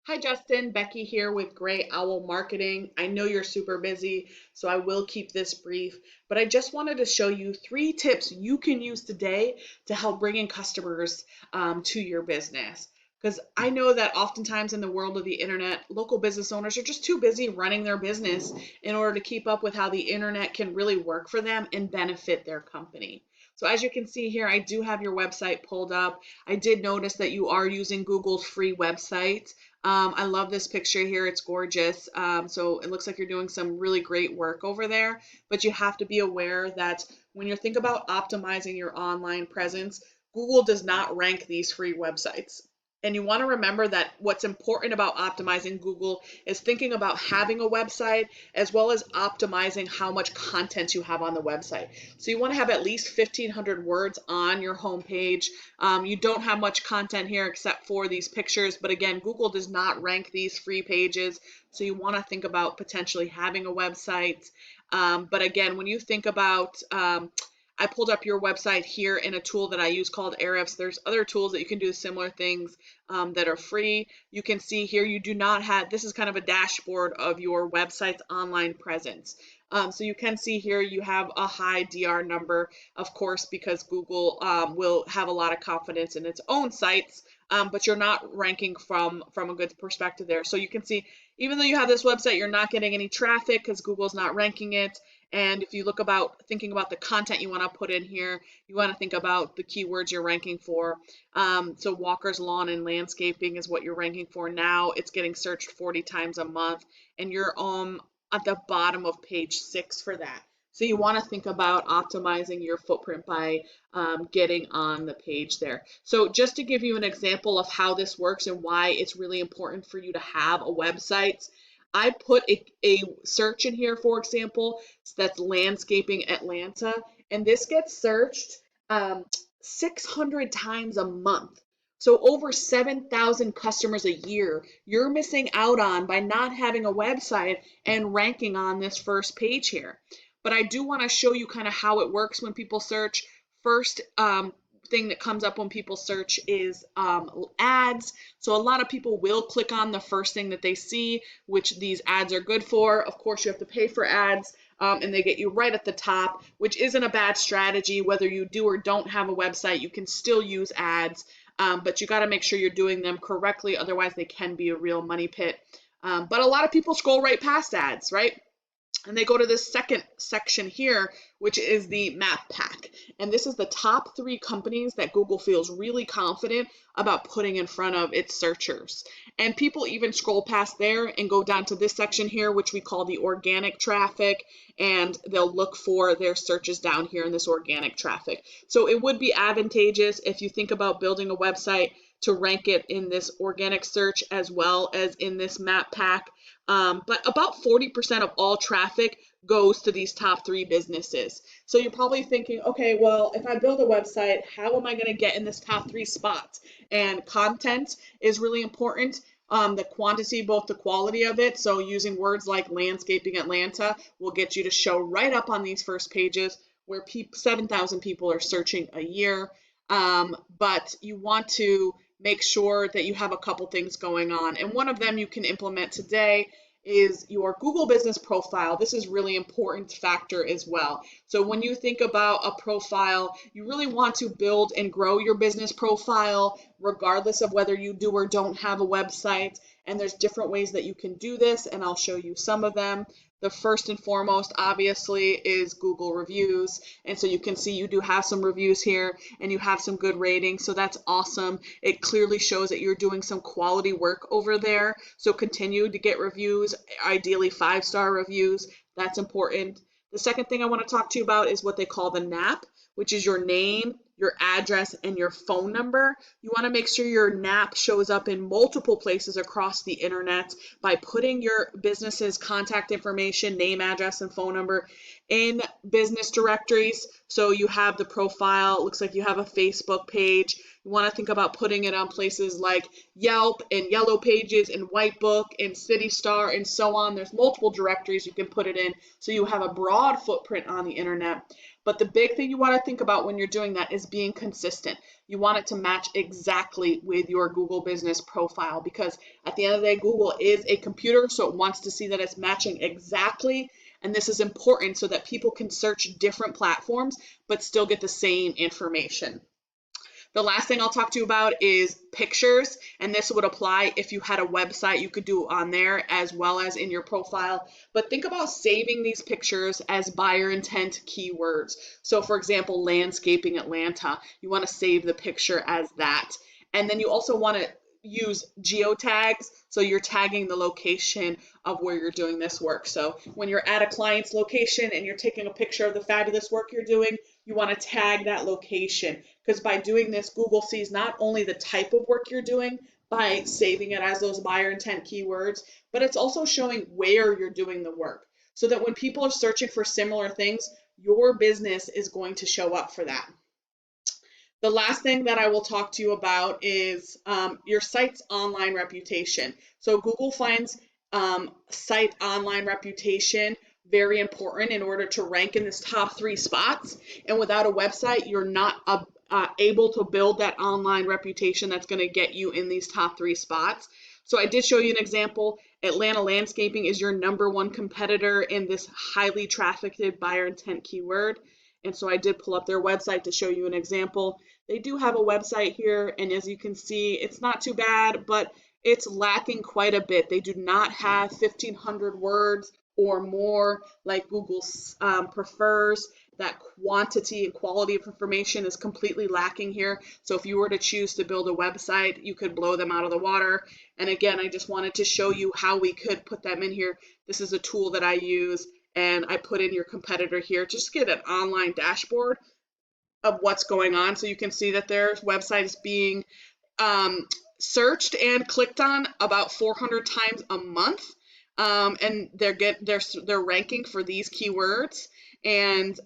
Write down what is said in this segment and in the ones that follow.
Hi, Justin. Becky here with Gray Owl Marketing. I know you're super busy, so I will keep this brief, but I just wanted to show you 3 tips you can use today to help bring in customers to your business. Because I know that oftentimes in the world of the internet, local business owners are just too busy running their business in order to keep up with how the internet can really work for them and benefit their company. So as you can see here, I do have your website pulled up. I did notice that you are using Google's free website. I love this picture here. It's gorgeous. So it looks like you're doing some really great work over there, but you have to be aware that when you think about optimizing your online presence, Google does not rank these free websites. And you want to remember that what's important about optimizing Google is thinking about having a website as well as optimizing how much content you have on the website. So you want to have at least 1,500 words on your homepage. You don't have much content here except for these pictures, but again, Google does not rank these free pages. So you want to think about potentially having a website. But again, when you think about I pulled up your website here in a tool that I use called Ahrefs. There's other tools that you can do similar things that are free. You can see here you do not have, this is kind of a dashboard of your website's online presence. So you can see here you have a high DR number, of course, because Google will have a lot of confidence in its own sites, but you're not ranking from a good perspective there. So you can see, even though you have this website, you're not getting any traffic because Google's not ranking it. And if you look about thinking about the content you want to put in here, you want to think about the keywords you're ranking for. So Walker's Lawn and Landscaping is what you're ranking for now. It's getting searched 40 times a month, and you're at the bottom of page 6 for that. So you want to think about optimizing your footprint by getting on the page there. So just to give you an example of how this works and why it's really important for you to have a website, I put a search in here, for example, that's landscaping Atlanta, and this gets searched 600 times a month. So over 7,000 customers a year you're missing out on by not having a website and ranking on this first page here. But I do want to show you kind of how it works when people search. First thing that comes up when people search is ads. So a lot of people will click on the first thing that they see, which these ads are good for. Of course, you have to pay for ads. And they get you right at the top, which isn't a bad strategy. Whether you do or don't have a website, you can still use ads, but you got to make sure you're doing them correctly. Otherwise, they can be a real money pit. But a lot of people scroll right past ads, right? And they go to this second section here, which is the map pack. And this is the top 3 companies that Google feels really confident about putting in front of its searchers. And people even scroll past there and go down to this section here, which we call the organic traffic, and they'll look for their searches down here in this organic traffic. So it would be advantageous if you think about building a website to rank it in this organic search as well as in this map pack. But about 40% of all traffic goes to these top 3 businesses. So you're probably thinking, okay, well, if I build a website, how am I going to get in this top 3 spots? And content is really important. The quantity, both the quality of it. So using words like landscaping Atlanta will get you to show right up on these first pages where 7,000 people are searching a year. But you want to make sure that you have a couple things going on. And one of them you can implement today is your Google business profile. This is really important factor as well. So when you think about a profile, you really want to build and grow your business profile regardless of whether you do or don't have a website. And there's different ways that you can do this, and I'll show you some of them. The first and foremost, obviously, is Google reviews. And so you can see you do have some reviews here and you have some good ratings. So that's awesome. It clearly shows that you're doing some quality work over there. So continue to get reviews, ideally 5-star reviews. That's important. The second thing I want to talk to you about is what they call the NAP, which is your name, your address, and your phone number. You want to make sure your NAP shows up in multiple places across the internet by putting your business's contact information, name, address, and phone number in business directories. So you have the profile, it looks like you have a Facebook page. You want to think about putting it on places like Yelp and Yellow Pages and Whitebook and City Star and so on. There's multiple directories you can put it in so you have a broad footprint on the internet. But the big thing you want to think about when you're doing that is being consistent. You want it to match exactly with your Google business profile, because at the end of the day, Google is a computer, so it wants to see that it's matching exactly. And this is important so that people can search different platforms but still get the same information. The last thing I'll talk to you about is pictures, and this would apply if you had a website. You could do on there as well as in your profile. But think about saving these pictures as buyer intent keywords. So for example, landscaping Atlanta, you want to save the picture as that. And then you also want to use geotags, so you're tagging the location of where you're doing this work. So when you're at a client's location and you're taking a picture of the fabulous work you're doing, you want to tag that location, because by doing this, Google sees not only the type of work you're doing by saving it as those buyer intent keywords, but it's also showing where you're doing the work, so that when people are searching for similar things, your business is going to show up for that. The last thing that I will talk to you about is your site's online reputation. So Google finds site online reputation very important in order to rank in this top 3 spots. And without a website, you're not able to build that online reputation that's going to get you in these top 3 spots. So I did show you an example. Atlanta Landscaping is your #1 competitor in this highly trafficked buyer intent keyword. And so I did pull up their website to show you an example. They do have a website here, and as you can see, it's not too bad, but it's lacking quite a bit. They do not have 1,500 words or more like Google prefers. That quantity and quality of information is completely lacking here. So if you were to choose to build a website, you could blow them out of the water. And again, I just wanted to show you how we could put them in here. This is a tool that I use, and I put in your competitor here just to get an online dashboard of what's going on, so you can see that their website is being searched and clicked on about 400 times a month, and they're ranking for these keywords, and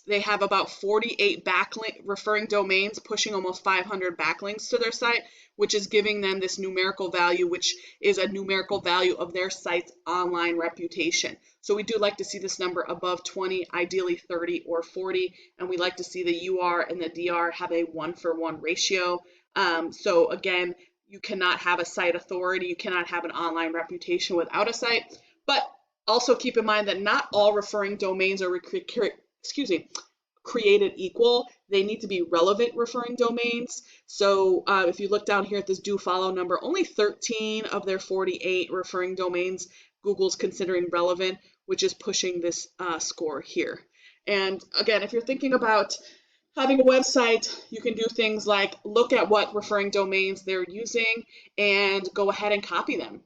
they have about 48 backlink referring domains, pushing almost 500 backlinks to their site, which is giving them this numerical value, which is a numerical value of their site's online reputation. So we do like to see this number above 20, ideally 30 or 40, and we like to see the UR and the DR have a 1-for-1 ratio. So again, you cannot have a site authority, you cannot have an online reputation without a site, but also keep in mind that not all referring domains are created equal. They need to be relevant referring domains. So if you look down here at this do follow number, only 13 of their 48 referring domains Google's considering relevant, which is pushing this score here. And again, if you're thinking about having a website, you can do things like look at what referring domains they're using and go ahead and copy them.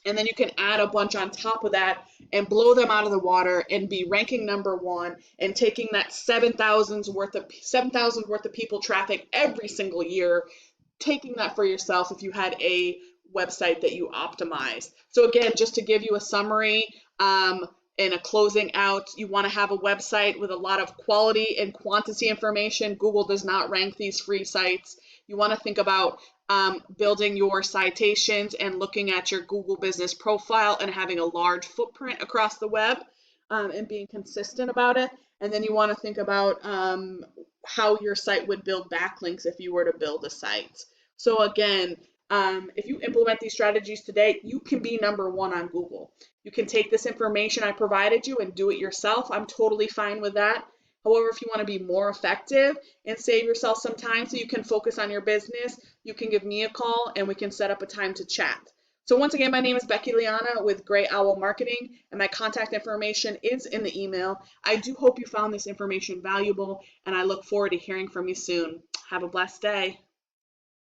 And then you can add a bunch on top of that and blow them out of the water and be ranking #1 and taking that 7,000 worth of people traffic every single year, taking that for yourself if you had a website that you optimized. So again, just to give you a summary and a closing out, you want to have a website with a lot of quality and quantity information. Google does not rank these free sites. You want to think about building your citations and looking at your Google business profile and having a large footprint across the web and being consistent about it. And then you want to think about how your site would build backlinks if you were to build a site. So again, if you implement these strategies today, you can be #1 on Google. You can take this information I provided you and do it yourself. I'm totally fine with that. However, if you want to be more effective and save yourself some time so you can focus on your business, you can give me a call and we can set up a time to chat. So once again, my name is Becky Liana with Gray Owl Marketing, and my contact information is in the email. I do hope you found this information valuable, and I look forward to hearing from you soon. Have a blessed day.